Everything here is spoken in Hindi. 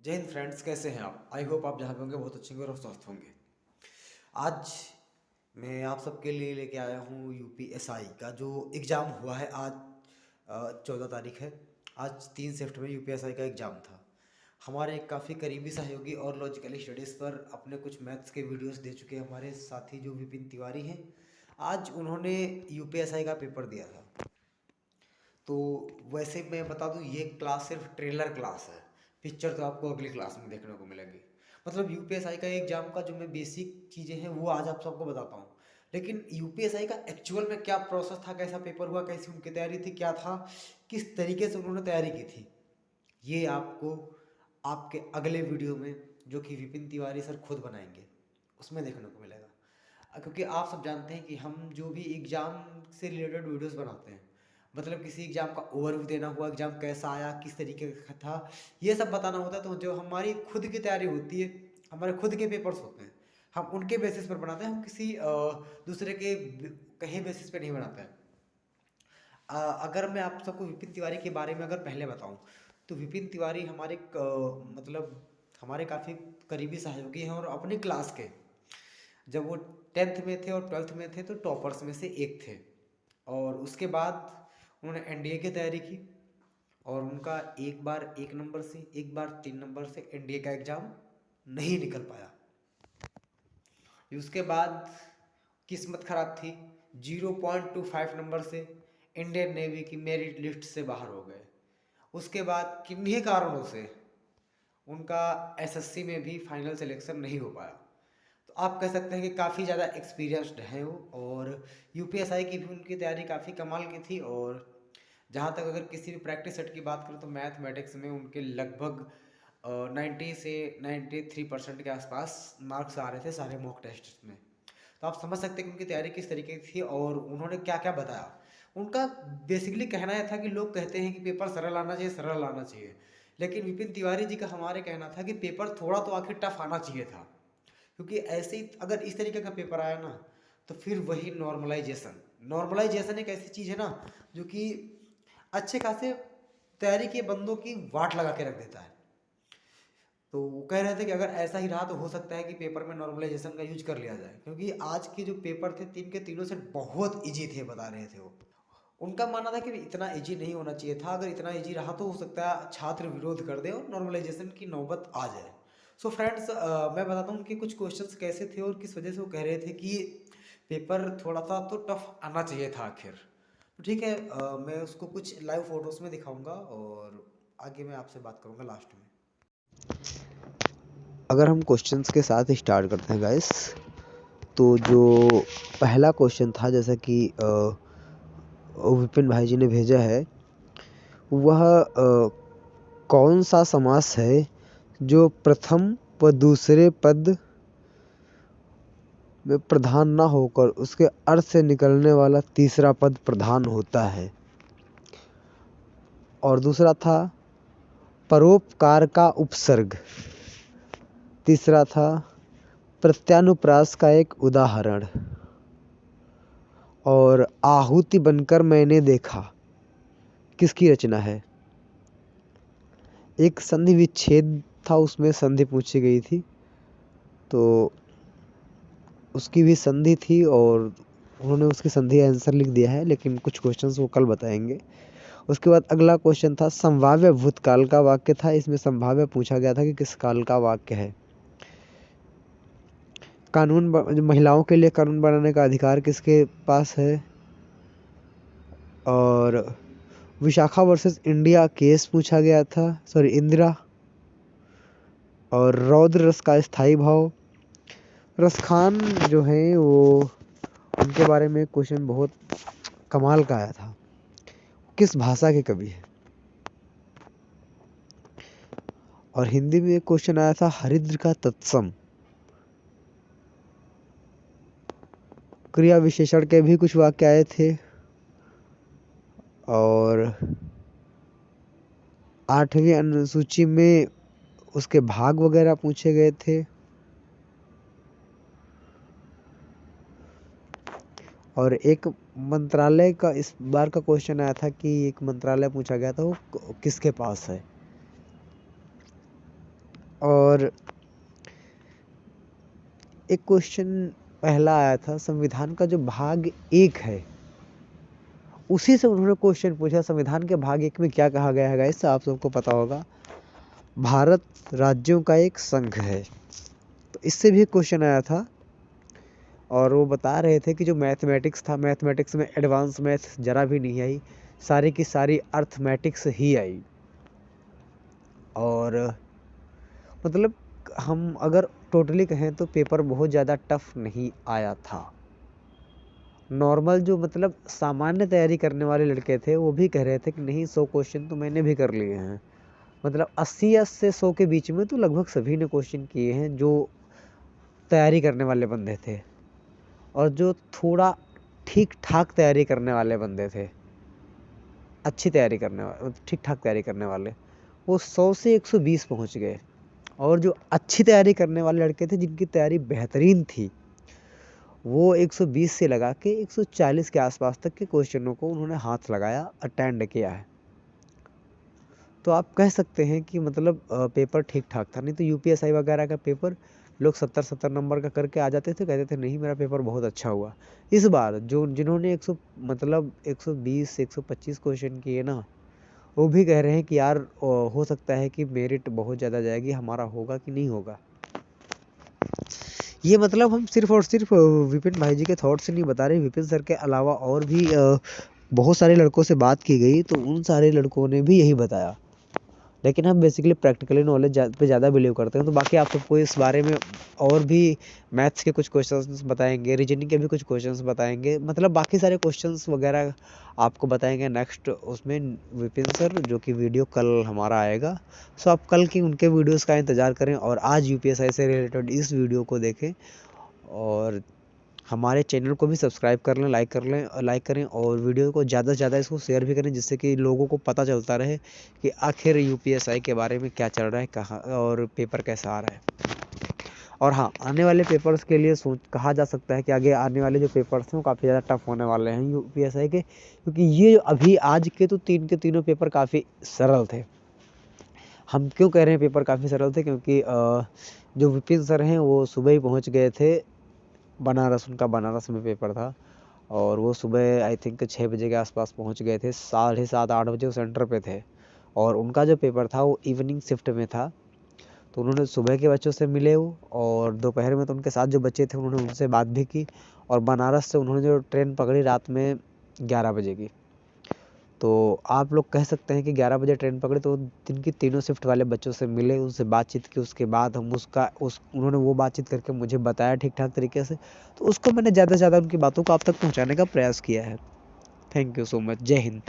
जय हिंद फ्रेंड्स, कैसे हैं आप? आई होप आप जहाँ पे होंगे बहुत अच्छे होंगे और स्वस्थ होंगे। आज मैं आप सबके लिए लेके आया हूँ यूपीएसआई का जो एग्ज़ाम हुआ है। आज 14 तारीख है। आज 3 शिफ्ट में यूपीएसआई का एग्ज़ाम था। हमारे एक काफ़ी करीबी सहयोगी और लॉजिकल स्टडीज़ पर अपने कुछ मैथ्स के वीडियोस दे चुके हमारे साथी जो विपिन तिवारी हैं। आज उन्होंने यूपीएसआई का पेपर दिया था। तो वैसे मैं बता दूं, ये क्लास सिर्फ ट्रेलर क्लास है। पिक्चर तो आपको अगली क्लास में देखने को मिलेंगी। मतलब यूपीएसआई का एग्जाम का जो मैं बेसिक चीज़ें हैं वो आज आप सबको बताता हूँ। लेकिन यूपीएसआई का एक्चुअल में क्या प्रोसेस था, कैसा पेपर हुआ, कैसी उनकी तैयारी थी, क्या था, किस तरीके से उन्होंने तैयारी की थी, ये आपको आपके अगले वीडियो में, जो कि विपिन तिवारी सर खुद बनाएंगे, उसमें देखने को मिलेगा। क्योंकि आप सब जानते हैं कि हम जो भी एग्ज़ाम से रिलेटेड वीडियोस बनाते हैं, मतलब किसी एग्ज़ाम का ओवरव्यू देना हुआ, एग्ज़ाम कैसा आया, किस तरीके का था, ये सब बताना होता है। तो जो हमारी खुद की तैयारी होती है, हमारे खुद के पेपर्स होते हैं, हम उनके बेसिस पर बनाते हैं। हम किसी दूसरे के कहे बेसिस पर नहीं बनाते हैं। अगर मैं आप सबको विपिन तिवारी के बारे में अगर पहले बताऊं, तो विपिन तिवारी हमारे मतलब हमारे काफ़ी करीबी सहयोगी हैं और अपनी क्लास के, जब वो 10th में थे और 12th में थे तो टॉपर्स में से एक थे। और उसके बाद उन्होंने एनडीए की तैयारी की और उनका एक बार 1 नंबर से, एक बार 3 नंबर से एनडीए का एग्ज़ाम नहीं निकल पाया। उसके बाद किस्मत खराब थी, 0.25 नंबर से इंडियन नेवी की मेरिट लिस्ट से बाहर हो गए। उसके बाद किन्हीं कारणों से उनका एसएससी में भी फाइनल सिलेक्शन नहीं हो पाया। तो आप कह सकते हैं कि काफ़ी ज़्यादा एक्सपीरियंस्ड हैं वो। और यूपीएसआई की भी उनकी तैयारी काफ़ी कमाल की थी। और जहाँ तक अगर किसी भी प्रैक्टिस सेट की बात करें तो मैथमेटिक्स में उनके लगभग 90 से 93% के आसपास मार्क्स आ रहे थे सारे मॉक टेस्ट में। तो आप समझ सकते हैं कि उनकी तैयारी किस तरीके की थी और उन्होंने क्या क्या बताया। उनका बेसिकली कहना यह था कि लोग कहते हैं कि पेपर सरल आना चाहिए, सरल आना चाहिए। लेकिन विपिन तिवारी जी का हमारे कहना था कि पेपर थोड़ा तो आखिर टफ आना चाहिए था। क्योंकि ऐसे ही अगर इस तरीके का पेपर आया ना, तो फिर वही नॉर्मलाइजेशन, नॉर्मलाइजेशन एक ऐसी चीज़ है ना जो कि अच्छे खासे तैयारी के बंदों की वाट लगा के रख देता है। तो वो कह रहे थे कि अगर ऐसा ही रहा तो हो सकता है कि पेपर में नॉर्मलाइजेशन का यूज कर लिया जाए, क्योंकि आज के जो पेपर थे तीन के तीनों से बहुत इजी थे, बता रहे थे वो। उनका मानना था कि इतना इजी नहीं होना चाहिए था। अगर इतना इजी रहा तो हो सकता है छात्र विरोध कर दे और नॉर्मलाइजेशन की नौबत आ जाए। सो फ्रेंड्स, मैं बताता हूँ कि कुछ क्वेश्चंस कैसे थे और किस वजह से वो कह रहे थे कि पेपर थोड़ा सा तो टफ आना चाहिए था आखिर। तो ठीक है, मैं उसको कुछ लाइव फोटोज में दिखाऊंगा और आगे मैं आपसे बात करूंगा लास्ट में। अगर हम क्वेश्चंस के साथ स्टार्ट करते हैं गाइस, तो जो पहला क्वेश्चन था, जैसा कि विपिन भाई जी ने भेजा है, वह कौन सा समास है जो प्रथम व दूसरे पद में प्रधान ना होकर उसके अर्थ से निकलने वाला तीसरा पद प्रधान होता है। और दूसरा था परोपकार का उपसर्ग। तीसरा था प्रत्यानुप्रास का एक उदाहरण। और आहुति बनकर मैंने देखा किसकी रचना है? एक संधि विच्छेद था, उसमें संधि पूछी गई थी, तो उसकी भी संधि थी और उन्होंने उसकी संधि आंसर लिख दिया है, लेकिन कुछ क्वेश्चंस वो कल बताएंगे। उसके बाद अगला क्वेश्चन था संभाव्य भूतकाल का वाक्य था। इसमें संभाव्य पूछा गया था कि किस काल का वाक्य है। महिलाओं के लिए कानून बनाने का अधिकार किसके पास है? और विशाखा वर्सेस इंडिया केस पूछा गया था, सॉरी इंदिरा। और रौद्र रस का स्थायी भाव। रसखान जो है वो, उनके बारे में क्वेश्चन बहुत कमाल का आया था, किस भाषा के कवि है? और हिंदी में एक क्वेश्चन आया था हरिद्र का तत्सम। क्रिया विशेषण के भी कुछ वाक्य आए थे। और 8वीं अनुसूची में उसके भाग वगैरह पूछे गए थे। और एक मंत्रालय का इस बार का क्वेश्चन आया था कि एक मंत्रालय पूछा गया था, वो किसके पास है? और एक क्वेश्चन पहला आया था, संविधान का जो भाग 1 है उसी से उन्होंने क्वेश्चन पूछा, संविधान के भाग 1 में क्या कहा गया है गाइस, आप सबको पता होगा, भारत राज्यों का एक संघ है। तो इससे भी क्वेश्चन आया था और वो बता रहे थे कि जो मैथमेटिक्स था, मैथमेटिक्स में एडवांस मैथ जरा भी नहीं आई, सारी की सारी अर्थमेटिक्स ही आई। और मतलब हम अगर टोटली कहें तो पेपर बहुत ज़्यादा टफ नहीं आया था। नॉर्मल जो मतलब सामान्य तैयारी करने वाले लड़के थे वो भी कह रहे थे कि नहीं 100 क्वेश्चन तो मैंने भी कर लिए हैं। मतलब 80 से 100 के बीच में तो लगभग सभी ने क्वेश्चन किए हैं जो तैयारी करने वाले बंदे थे। और जो थोड़ा ठीक ठाक तैयारी करने वाले बंदे थे, अच्छी तैयारी करने वाले, ठीक ठाक तैयारी करने वाले, वो 100 से 120 पहुंच गए। और जो अच्छी तैयारी करने वाले लड़के थे जिनकी तैयारी बेहतरीन थी, वो 120 से लगा के 140 के आसपास तक के क्वेश्चनों को उन्होंने हाथ लगाया, अटेंड किया है। तो आप कह सकते हैं कि मतलब पेपर ठीक ठाक था। नहीं तो यूपीएसआई वगैरह का पेपर लोग 70-70 नंबर का करके आ जाते थे, कहते थे नहीं मेरा पेपर बहुत अच्छा हुआ। इस बार जो जिन्होंने 100 मतलब 120 से 125 क्वेश्चन किए ना, वो भी कह रहे हैं कि यार हो सकता है कि मेरिट बहुत ज़्यादा जाएगी, हमारा होगा कि नहीं होगा। ये मतलब हम सिर्फ और सिर्फ विपिन भाई जी के थॉट से नहीं बता रहे, विपिन सर के अलावा और भी बहुत सारे लड़कों से बात की गई तो उन सारे लड़कों ने भी यही बताया। लेकिन हम बेसिकली प्रैक्टिकली नॉलेज पे ज़्यादा बिलीव करते हैं। तो बाकी आप सबको इस बारे में और भी मैथ्स के कुछ क्वेश्चंस बताएंगे, रीजनिंग के भी कुछ क्वेश्चंस बताएंगे, मतलब बाकी सारे क्वेश्चंस वगैरह आपको बताएंगे नेक्स्ट उसमें विपिन सर, जो कि वीडियो कल हमारा आएगा। सो आप कल की उनके वीडियोस का इंतज़ार करें और आज यूपीएसआई से रिलेटेड इस वीडियो को देखें। और हमारे चैनल को भी सब्सक्राइब कर लें, लाइक करें और वीडियो को ज़्यादा से ज़्यादा इसको शेयर भी करें, जिससे कि लोगों को पता चलता रहे कि आखिर यूपीएसआई के बारे में क्या चल रहा है, कहाँ और पेपर कैसा आ रहा है। और हाँ, आने वाले पेपर्स के लिए कहा जा सकता है कि आगे आने वाले जो पेपर्स हैं वो काफ़ी ज़्यादा टफ होने वाले हैं यूपीएसआई के, क्योंकि ये अभी आज के तो 3 के तीनों पेपर काफ़ी सरल थे। हम क्यों कह रहे हैं पेपर काफ़ी सरल थे, क्योंकि जो विपिन सर हैं वो सुबह ही पहुँच गए थे बनारस, उनका बनारस में पेपर था और वो सुबह आई थिंक 6 बजे के आसपास पहुंच गए थे, 7:30-8 बजे वो सेंटर पे थे। और उनका जो पेपर था वो इवनिंग शिफ्ट में था। तो उन्होंने सुबह के बच्चों से मिले वो, और दोपहर में तो उनके साथ जो बच्चे थे उन्होंने उनसे बात भी की। और बनारस से उन्होंने जो ट्रेन पकड़ी रात में 11 बजे की। तो आप लोग कह सकते हैं कि 11 बजे ट्रेन पकड़ी, तो दिन की तीनों शिफ्ट वाले बच्चों से मिले, उनसे बातचीत की। उसके बाद हम उन्होंने वो बातचीत करके मुझे बताया ठीक ठाक तरीके से, तो उसको मैंने ज़्यादा से ज़्यादा उनकी बातों को आप तक पहुँचाने का प्रयास किया है। Thank you so much. जय हिंद।